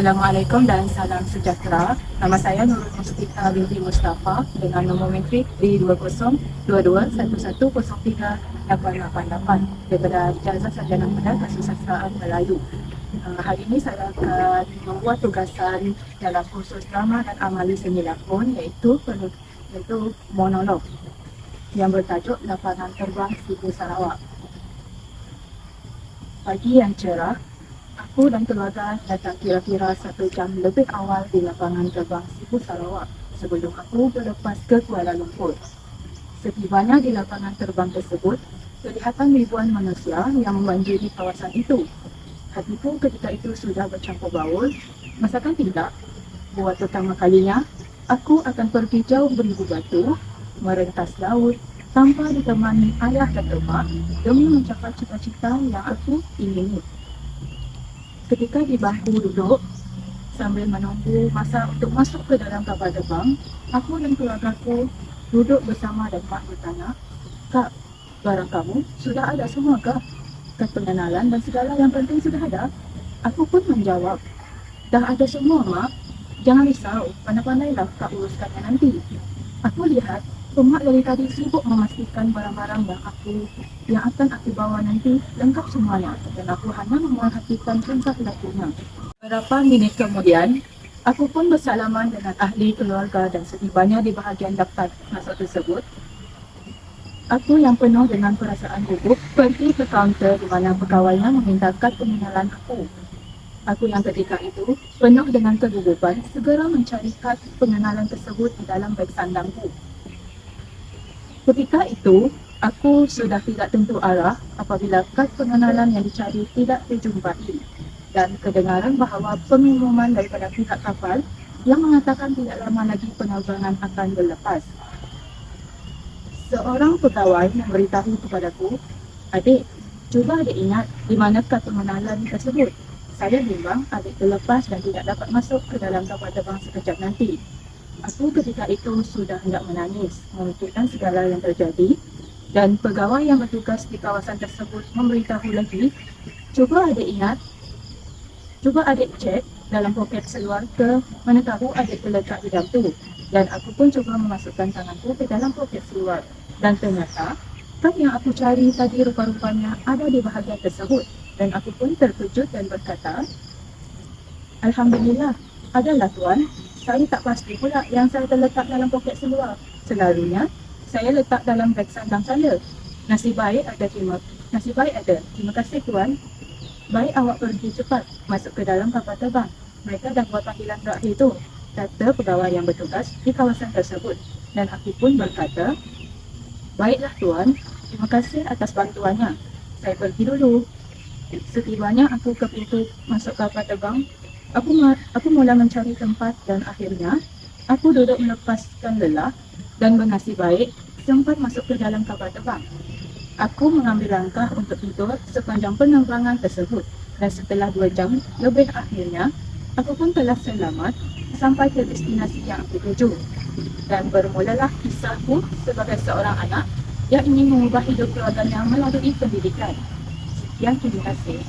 Assalamualaikum dan salam sejahtera. Nama saya Nurul Mustika binti Mustafa dengan nombor matrik D20-11-11-03-888 daripada Ijazah Sarjana Pedas Kesusastraan Melayu. Hari ini saya akan membuat tugasan dalam kursus drama dan amali seni lakon iaitu monolog yang bertajuk Lapangan Terbang Sibu Sarawak. Pagi yang cerah, aku dan keluarga datang kira-kira 1 jam lebih awal di lapangan terbang Sibu Sarawak sebelum aku berlepas ke Kuala Lumpur. Setibanya di lapangan terbang tersebut, kelihatan ribuan manusia yang membanjiri kawasan itu. Hatiku ketika itu sudah bercampur baur, masakan tidak? Buat pertama kalinya, aku akan pergi jauh beribu batu, merentas laut, tanpa ditemani ayah dan emak demi mencapai cita-cita yang aku ingini. Ketika di bangku duduk, sambil menunggu masa untuk masuk ke dalam kapal terbang, aku dan keluargaku duduk bersama dan mak bertanya, "Kak, barang kamu sudah ada semua kah? Kad pengenalan dan segala yang penting sudah ada?" Aku pun menjawab, "Dah ada semua, Mak. Jangan risau, pandai-pandailah Kak uruskannya nanti." Aku lihat emak dari tadi sibuk memastikan barang-barang yang akan aku bawa nanti lengkap semuanya, dan aku hanya memerhatikan tingkah lakunya. Beberapa minit kemudian, aku pun bersalaman dengan ahli keluarga dan setibanya di bahagian daftar masuk tersebut, aku yang penuh dengan perasaan gugup pergi ke kaunter di mana pegawainya meminta kad pengenalan aku. Aku yang ketika itu penuh dengan kegugupan segera mencari kad pengenalan tersebut di dalam beg sandangku. Ketika itu, aku sudah tidak tentu arah apabila kad pengenalan yang dicari tidak dijumpai dan kedengaran bahawa pengumuman daripada pihak kapal yang mengatakan tidak lama lagi penerbangan akan berlepas. Seorang pegawai memberitahu kepadaku, "Adik, cuba adik ingat di mana kad pengenalan tersebut. Saya bimbang adik terlepas dan tidak dapat masuk ke dalam kapal terbang sekejap nanti." Aku ketika itu sudah hendak menangis, memikirkan segala yang terjadi, dan pegawai yang bertugas di kawasan tersebut memberitahu lagi, "Cuba adik ingat, cuba adik cek dalam poket seluar ke mana tahu adik terletak di dalam tu." Dan aku pun cuba memasukkan tanganku ke dalam poket seluar, dan ternyata kad yang aku cari tadi rupa-rupanya ada di bahagian tersebut, dan aku pun terkejut dan berkata, "Alhamdulillah, adalah tuan. Saya tak pasti pula yang saya terletak dalam poket seluar. Selalunya, saya letak dalam beg sandang saya. Nasib baik ada. Terima kasih tuan. Baik awak pergi cepat masuk ke dalam kapal terbang. Mereka dah buat panggilan terakhir tu," kata pegawai yang bertugas di kawasan tersebut. Dan aku pun berkata, "Baiklah tuan, terima kasih atas bantuannya. Saya pergi dulu." Setibanya aku ke pintu masuk kapal terbang, Aku mula mencari tempat dan akhirnya aku duduk melepaskan lelah dan bernasib baik sempat masuk ke dalam kapal terbang. Aku mengambil langkah untuk tidur sepanjang penerbangan tersebut, dan setelah 2 jam lebih akhirnya aku pun telah selamat sampai ke destinasi yang aku tuju. Dan bermulalah kisahku sebagai seorang anak yang ingin mengubah hidup keluarganya melalui pendidikan. Sekian, terima kasih.